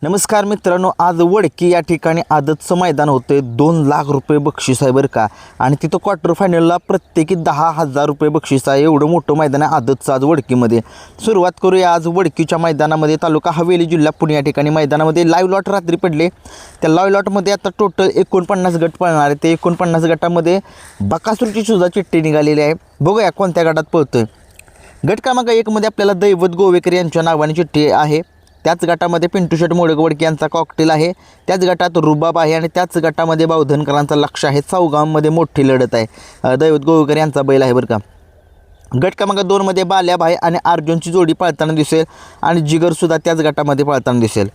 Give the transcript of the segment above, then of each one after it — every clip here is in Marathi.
नमस्कार मित्रांनो, आज वडकी या ठिकाणी आदतचं मैदान होतं. 2 लाख रुपये बक्षीस आहे बरं का. आणि तिथं क्वार्टर फायनलला प्रत्येकी 10,000 रुपये बक्षीस आहे. एवढं मोठं मैदान आहे आदतचं आज वडकीमध्ये. सुरुवात करूया आज वडकीच्या मैदानामध्ये. तालुका हवेली, जिल्हा पुणे या ठिकाणी मैदानामध्ये लाईव्ह लॉट रात्री पडले. त्या लाईव्ह लॉटमध्ये आता टोटल 49 गट पळणार आहे. ते 49 गटामध्ये बकासूरची सुद्धा चिठ्ठी निघालेली आहे. बघूया कोणत्या गटात पळतोय. गट क्रमांक 1 मध्ये आपल्याला दैवत गोवेकर यांच्या नावाने चिठ्ठी आहे. त्याच गटामध्ये पिंटू शेट मोडकवडकी यांचा कॉकटेल आहे. त्याच गटात रुबाब आहे आणि त्याच गटामध्ये बावधनकरांचा लक्ष आहे. चौगावमध्ये मोठी लढत आहे. दैवत गोवेकर यांचा बैल आहे बरं का. गट क्रमांक 2 मध्ये बाल्याभाई आणि अर्जुनची जोडी पळताना दिसेल आणि जिगरसुद्धा त्याच गटामध्ये पळताना दिसेल.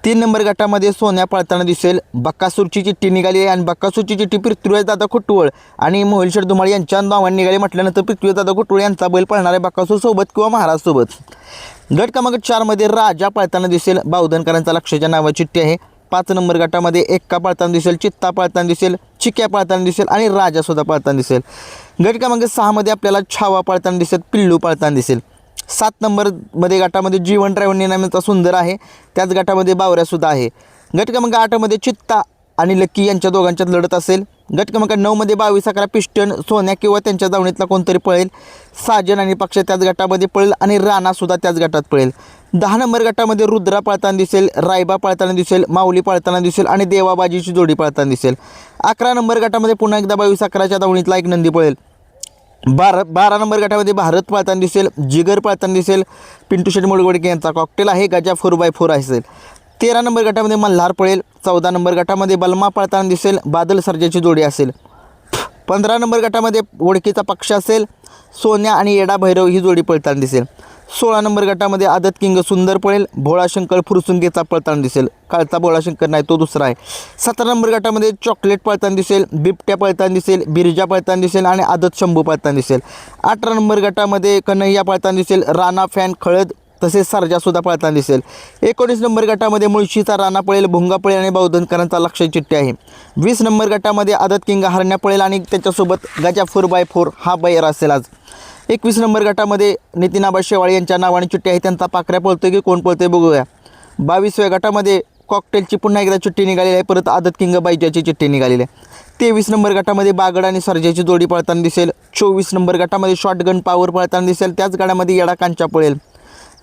3 नंबर गटामध्ये सोन्या पळताना दिसेल. बक्कासूरची चिठ्ठी निघाली आहे आणि बक्कासूरची चिठ्ठी पृथ्वीराजदादा खुटवळ आणि मोहिलशेठ धुमाळ यांच्या नावाने निघाली. म्हटल्यानंतर पृथ्वीराजदादा खुटवळ यांचा बैल पळणार आहे बक्कासूरसोबत किंवा महाराजसोबत. गट क्रमांक 4 मध्ये राजा पळताना दिसेल. बावधनकरांचा लक्षाच्या नावाची चिठ्ठी आहे. 5 नंबर गटामध्ये एक्का पळताना दिसेल, चित्ता पळताना दिसेल, चिक्या पळताना दिसेल आणि राजासुद्धा पळताना दिसेल. गट क्रमांक 6 मध्ये आपल्याला छावा पळताना दिसेल, पिल्लू पळताना दिसेल. 7 नंबरमध्ये गटामध्ये जीवन ड्रायव्हर नावाचा सुंदर आहे. त्याच गटामध्ये बावऱ्यासुद्धा आहे. गट क्रमांक 8 मध्ये चित्ता आणि लक्की यांच्या दोघांच्यात लढत असेल. गट क्रमांक 9 मध्ये 22 11 पिस्टन सोन्या किंवा त्यांच्या दावणीतला कोणतरी पळेल. साजन आणि पक्ष त्याच गटामध्ये पळेल आणि राणासुद्धा त्याच गटात पळेल. 10 नंबर गटामध्ये रुद्रा पळताना दिसेल, रायबा पळताना दिसेल, माऊली पळताना दिसेल आणि देवाबाजीची जोडी पळताना दिसेल. 11 नंबर गटामध्ये पुन्हा एकदा 22 11च्या दावणीतला एक नंदी पळेल. 12 नंबर गटामध्ये भारत पळताना दिसेल, जिगर पळताना दिसेल. पिंटू शेट मोडकवडकी यांचा कॉकटेल आहे. गजा 4x4 असेल. 13 नंबर गटामध्ये मल्हार पळेल. 14 नंबर गटामध्ये बलमा पळताना दिसेल, बादल सर्जाची जोडी असेल. 15 नंबर गटामध्ये ओळखीचा पक्ष असेल. सोन्या आणि येडा भैरव ही जोडी पळताना दिसेल. 16 नंबर गटामध्ये आदत किंग सुंदर पळेल. भोळाशंकर फुरसुंगेचा पळताना दिसेल. कालचा भोळाशंकर नाही, तो दुसरा आहे. 17 नंबर गटामध्ये चॉकलेट पळताना दिसेल, बिबट्या पळताना दिसेल, बिरजा पळताना दिसेल आणि आदत शंभू पळताना दिसेल. 18 नंबर गटामध्ये कन्हैया पळताना दिसेल, राणा फॅन खळद तसेच सर्जासुद्धा पळताना दिसेल. 19 नंबर गटामध्ये मुळशीचा राणा पळेल, भुंगा पळेल आणि बावधनकरांचा लक्ष चिठ्ठी आहे. 20 नंबर गटामध्ये आदत किंग हरण्या पळेल आणि त्याच्यासोबत गजा 4x4 हा बैर असेल आज. 21 नंबर गटामध्ये नितीनाबा शेवाळे यांच्या नावाने चिठ्ठी आहे. त्यांचा पाकऱ्या पळतोय की कोण पळतोय बघूया. 22व्या गटामध्ये कॉकटेलची पुन्हा एकदा चिठ्ठी निघालेली आहे. परत आदत किंग बायजाची चिठ्ठी निघालेली आहे. 23 नंबर गटामध्ये बागड आणि सर्जाची जोडी पळताना दिसेल. 24 नंबर गटामध्ये शॉटगन पॉवर पळताना दिसेल. त्याच गटामध्ये येडा कांचा पळेल.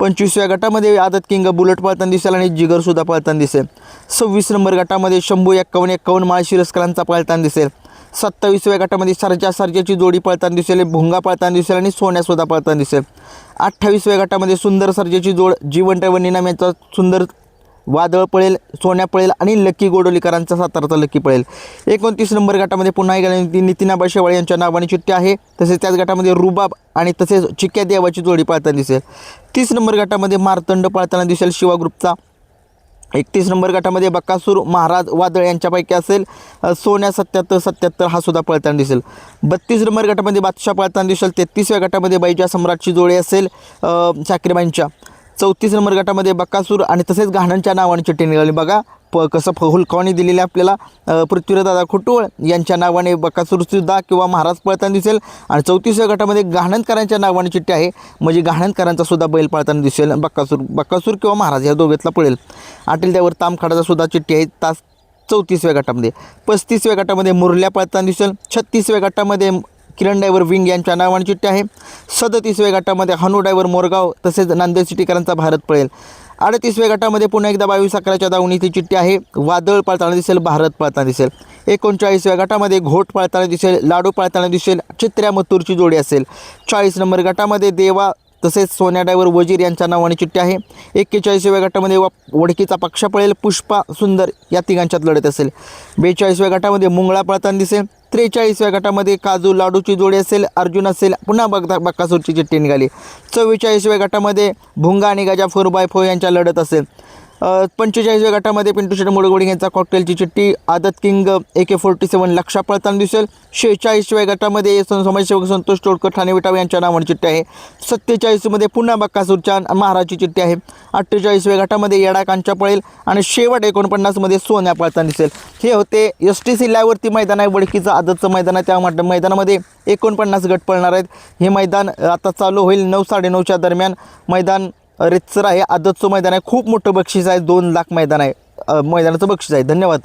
25व्या गटामध्ये आदत किंग बुलेट पळताना दिसेल आणि जिगरसुद्धा पळताना दिसेल. 26 नंबर गटामध्ये शंभू 51 माळशिरस्करांचा पळताना दिसेल. 27व्या गटामध्ये सर्जाची जोडी पळताना दिसेल, भुंगा पळताना दिसेल आणि सोन्यासुद्धा पळताना दिसेल. 28व्या गटामध्ये सुंदर सर्जाची जोड जीवन ड्रायव्हर निनाम यांचा सुंदर वादळ पळेल, सोन्या पळेल आणि लक्की गोडोलीकरांचा साताराचा लक्की पळेल. 29 नंबर गटामध्ये पुन्हा एकदा नितीनाबा शेवाळे यांच्या नावाने चिठ्ठी आहे. तसेच त्याच गटामध्ये रुबाब आणि तसेच चिक्या देवाची जोडी पळताना दिसेल. 30 नंबर गटामध्ये मार्तंड पळताना दिसेल शिवा ग्रुपचा. 31 नंबर गटामध्ये बक्कासूर महाराज वादळ यांच्यापैकी असेल. सोन्या 77 हा सुद्धा पळताना दिसेल. 32 नंबर गटामध्ये बादशाह पळताना दिसेल. 33व्या गटामध्ये बैजा सम्राटची जोडी असेल शाकीरबाईंच्या. 34 नंबर गटामध्ये बक्कासूर आणि तसेच गहाणांच्या नावाने चिठ्ठी निघाली. बघा कसं हुलकावणी दिलेली आपल्याला. पृथ्वीराजदादा खुटवळ यांच्या नावाने बक्कासूरसुद्धा किंवा महाराज पळताना दिसेल. आणि 34व्या गटामध्ये गहाणकरांच्या नावाने चिठ्ठी आहे. म्हणजे गहाणकरांचा सुद्धा बैल पळताना दिसेल. बक्कासूर किंवा महाराज या दोघेतला पळेल. आटील त्यावर तामखाडाचा सुद्धा चिठ्ठी आहे. 34व्या गटामध्ये. 35व्या गटामध्ये मुरल्या पळताना दिसेल. 36व्या गटामध्ये किरण डायव्हर विंग यांच्या नावाने चिठ्ठी आहे. 37व्या गटामध्ये हनु डायव्हर मोरगाव तसेच नांदेड सिटीकरांचा भारत पळेल. 38व्या गटामध्ये पुन्हा एकदा 22 11च्या दावणीची चिठ्ठी आहे. वादळ पळताना दिसेल, भारत पळताना दिसेल. 39व्या गटामध्ये घोट पळताना दिसेल, लाडू पळताना दिसेल, चित्र्या मथुरची जोडी असेल. 40 नंबर गटामध्ये देवा तसेच सोन्या डायव्हर वजीर यांच्या नावाने चिठ्ठी आहे. 41व्या गटामध्ये वडकीचा पक्ष पळेल, पुष्पा सुंदर या तिघांच्यात लढत असेल. 42व्या गटामध्ये मुंगळा पळताना दिसेल. 43व्या गटामध्ये काजू लाडूची जोडी असेल, अर्जुन असेल. पुन्हा बक्कासूरची चिठ्ठी निघाली. 44व्या गटामध्ये भुंगा आणि गजा 4x4 यांच्या लढत असेल. 45व्या गटामध्ये पिंटू शेट मोडकवडकी यांचा कॉकटेलची चिठ्ठी. आदत किंग AK-47 लक्षा पळताना दिसेल. 46व्या गटामध्ये समाजसेवक संतोष तोडकर ठाणे विटावे यांच्या नावाने चिठ्ठी आहे. 47मध्ये पुन्हा बक्कासूरच्या महाराजची चिठ्ठी आहे. 48व्या गटामध्ये येडा कांचा पळेल आणि शेवट 49मध्ये सोन्या पळताना दिसेल. हे होते STC लाईव्हवरती मैदान आहे. वडकीचं आदतचं मैदान आहे. त्या मैदानामध्ये 49 गट पळणार आहेत. हे मैदान आता चालू होईल 9 साडेनऊच्या दरम्यान. मैदान रितसर आहे. आदतचं मैदान आहे, खूप मोठं बक्षीस आहे, 2 लाख मैदान आहे, मैदानाचं बक्षीस आहे. धन्यवाद.